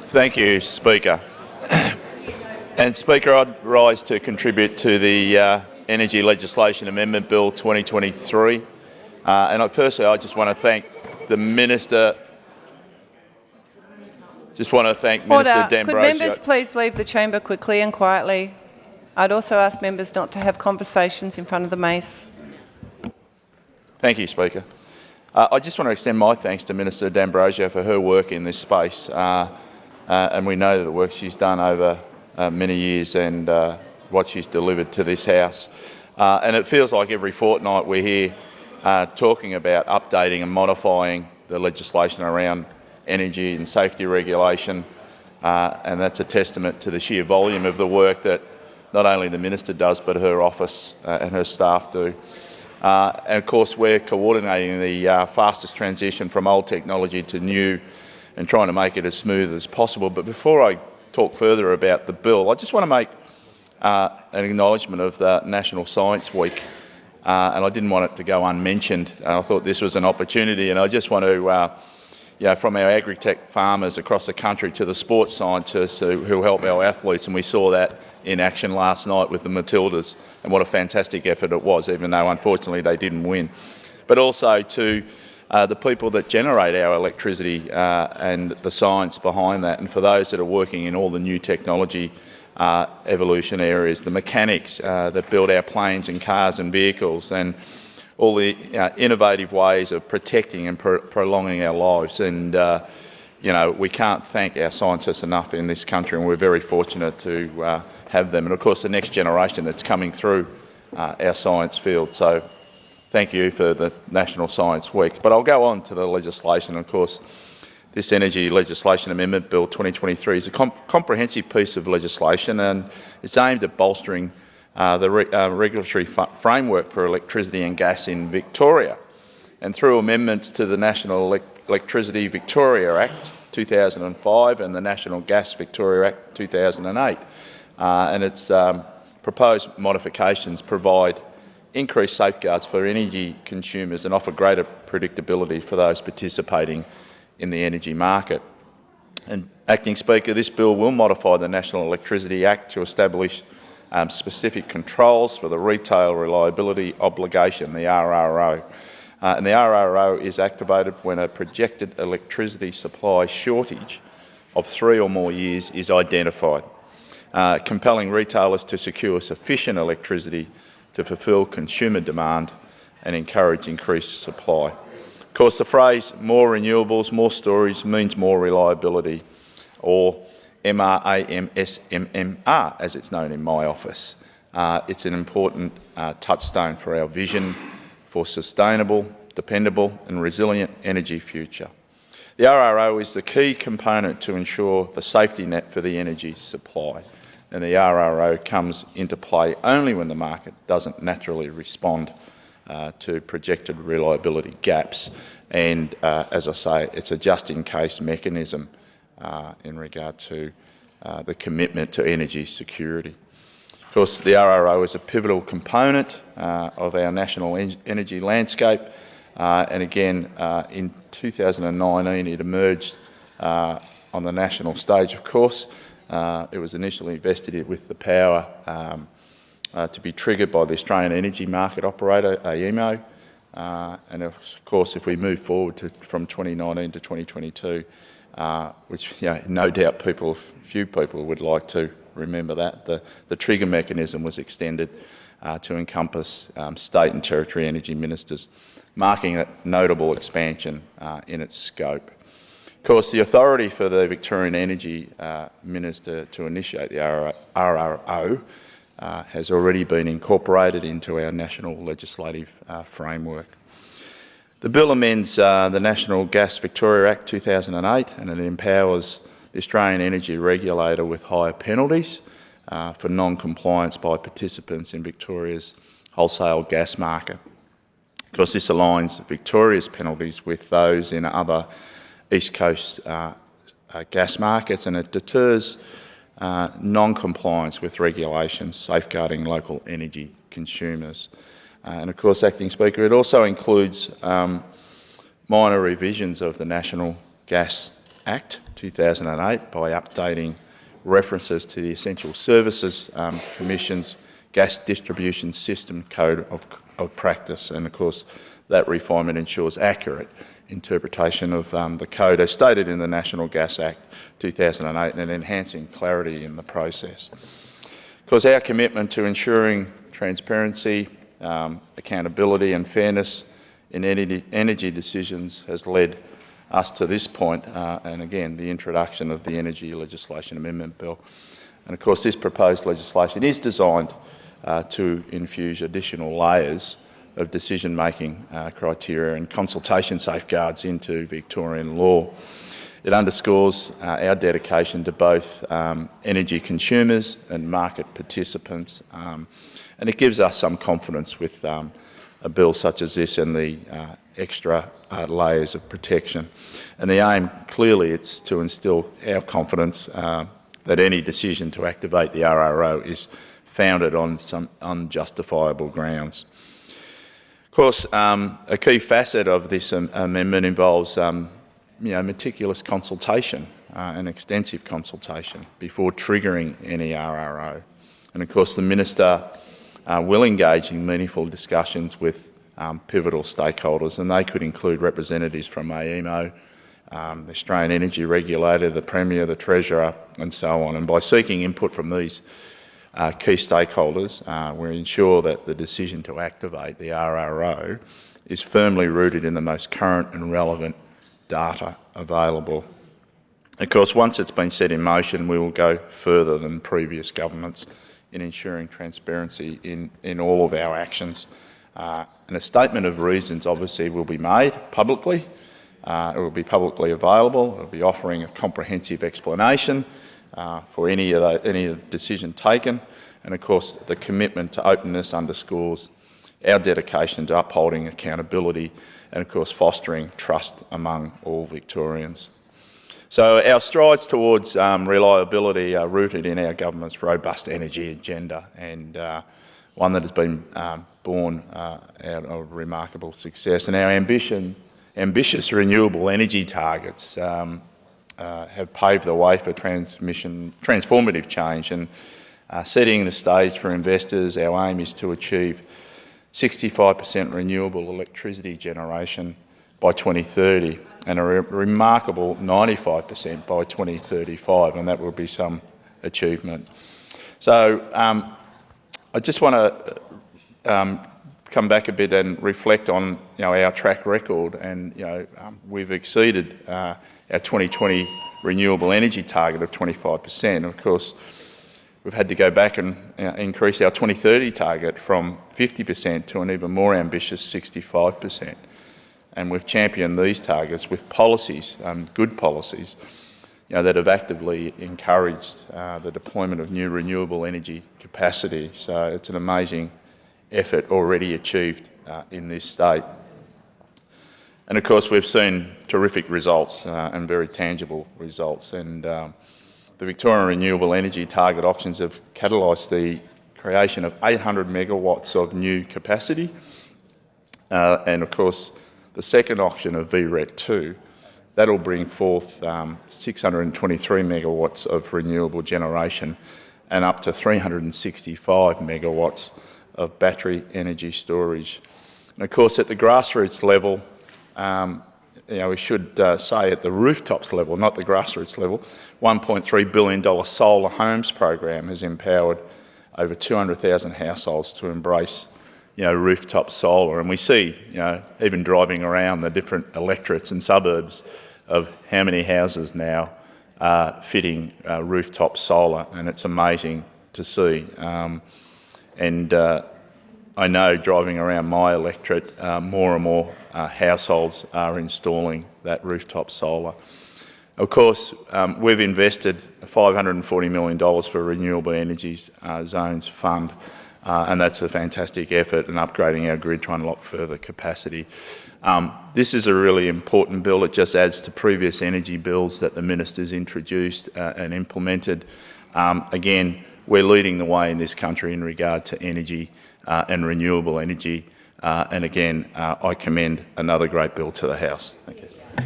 Thank you, Speaker. And Speaker, I'd rise to contribute to the Energy Legislation Amendment Bill 2023. Firstly, I just want to thank the Minister. Order. D'Ambrosio. Could members please leave the chamber quickly and quietly? I'd also ask members not to have conversations in front of the mace. Thank you, Speaker. I just want to extend my thanks to Minister D'Ambrosio for her work in this space. And we know the work she's done over many years and what she's delivered to this House. And it feels like every fortnight we're here talking about updating and modifying the legislation around energy and safety regulation, and that's a testament to the sheer volume of the work that not only the Minister does but her office and her staff do. And of course we're coordinating the fastest transition from old technology to new and trying to make it as smooth as possible. But before I talk further about the bill, I just want to make an acknowledgement of the National Science Week, and I didn't want it to go unmentioned. I thought this was an opportunity, and I just want to from our agri-tech farmers across the country to the sports scientists who help our athletes, and we saw that in action last night with the Matildas, and what a fantastic effort it was, even though unfortunately they didn't win. But also to the people that generate our electricity and the science behind that, and for those that are working in all the new technology evolution areas, the mechanics that build our planes and cars and vehicles, and all the innovative ways of protecting and prolonging our lives. And we can't thank our scientists enough in this country, and we're very fortunate to have them. And of course the next generation that's coming through our science field. So thank you for the National Science Week. But I'll go on to the legislation. Of course, this Energy Legislation Amendment Bill 2023 is a comprehensive piece of legislation, and it's aimed at bolstering the regulatory framework for electricity and gas in Victoria. And through amendments to the National Electricity Victoria Act 2005 and the National Gas Victoria Act 2008. And its proposed modifications provide increased safeguards for energy consumers and offer greater predictability for those participating in the energy market. And, Acting Speaker, this bill will modify the National Electricity Act to establish specific controls for the Retail Reliability Obligation, the RRO. And the RRO is activated when a projected electricity supply shortage of 3 or more years is identified, compelling retailers to secure sufficient electricity to fulfil consumer demand and encourage increased supply. Of course, the phrase more renewables, more storage means more reliability, or MRAMSMMR, as it's known in my office. It's an important touchstone for our vision for sustainable, dependable and resilient energy future. The RRO is the key component to ensure the safety net for the energy supply, and the RRO comes into play only when the market doesn't naturally respond to projected reliability gaps. And as I say, it's a just-in-case mechanism in regard to the commitment to energy security. Of course, the RRO is a pivotal component of our national energy landscape, and again, in 2019 it emerged on the national stage, of course. It was initially invested with the power to be triggered by the Australian Energy Market Operator, AEMO, and of course if we move forward from 2019 to 2022, which no doubt few people would like to remember that, the trigger mechanism was extended to encompass state and territory energy ministers, marking a notable expansion in its scope. Of course, the authority for the Victorian Energy Minister to initiate the RRO has already been incorporated into our national legislative framework. The bill amends the National Gas Victoria Act 2008, and it empowers the Australian Energy Regulator with higher penalties for non-compliance by participants in Victoria's wholesale gas market. Of course, this aligns Victoria's penalties with those in other East Coast gas markets, and it deters non-compliance with regulations safeguarding local energy consumers. And of course, Acting Speaker, it also includes minor revisions of the National Gas Act 2008 by updating references to the Essential Services Commission's Gas Distribution System Code of Practice. And of course, that refinement ensures accurate interpretation of the code as stated in the National Gas Act 2008 and enhancing clarity in the process. Of course, our commitment to ensuring transparency, accountability and fairness in energy decisions has led us to this point, and again, the introduction of the Energy Legislation Amendment Bill. And of course, this proposed legislation is designed to infuse additional layers of decision-making criteria and consultation safeguards into Victorian law. It underscores our dedication to both energy consumers and market participants, and it gives us some confidence with a bill such as this and the extra layers of protection. And the aim, clearly, it's to instil our confidence that any decision to activate the RRO is founded on some unjustifiable grounds. Of course, a key facet of this amendment involves meticulous consultation and extensive consultation before triggering any RRO. And of course, the Minister will engage in meaningful discussions with pivotal stakeholders, and they could include representatives from AEMO, the Australian Energy Regulator, the Premier, the Treasurer, and so on. And by seeking input from these key stakeholders, we ensure that the decision to activate the RRO is firmly rooted in the most current and relevant data available. Of course, once it's been set in motion, we will go further than previous governments in ensuring transparency in all of our actions. And a statement of reasons obviously will be made publicly. It will be publicly available. It will be offering a comprehensive explanation for any of the decision taken. And of course, the commitment to openness underscores our dedication to upholding accountability and of course fostering trust among all Victorians. So our strides towards reliability are rooted in our government's robust energy agenda, and one that has been born out of remarkable success. And our ambitious renewable energy targets have paved the way for transformative change, and setting the stage for investors. Our aim is to achieve 65% renewable electricity generation by 2030 and a remarkable 95% by 2035, and that will be some achievement. So I just want to come back a bit and reflect on our track record, and we've exceeded our 2020 renewable energy target of 25%. Of course, we've had to go back and increase our 2030 target from 50% to an even more ambitious 65%. And we've championed these targets with policies, good policies, that have actively encouraged the deployment of new renewable energy capacity. So it's an amazing effort already achieved in this state. And of course, we've seen terrific results and very tangible results. And the Victorian Renewable Energy Target Auctions have catalysed the creation of 800 megawatts of new capacity. And of course, the second auction of VRET2, that'll bring forth 623 megawatts of renewable generation and up to 365 megawatts of battery energy storage. And of course, at the grassroots level, we should say at the rooftops level, not the grassroots level, $1.3 billion solar homes program has empowered over 200,000 households to embrace rooftop solar. And we see, even driving around the different electorates and suburbs of how many houses now are fitting rooftop solar, and it's amazing to see. And I know driving around my electorate, more and more households are installing that rooftop solar. Of course, we've invested $540 million for Renewable Energy Zones Fund, and that's a fantastic effort in upgrading our grid to unlock further capacity. This is a really important bill. It just adds to previous energy bills that the Minister's introduced and implemented. Again, we're leading the way in this country in regard to energy and renewable energy. And again, I commend another great bill to the House. Thank you.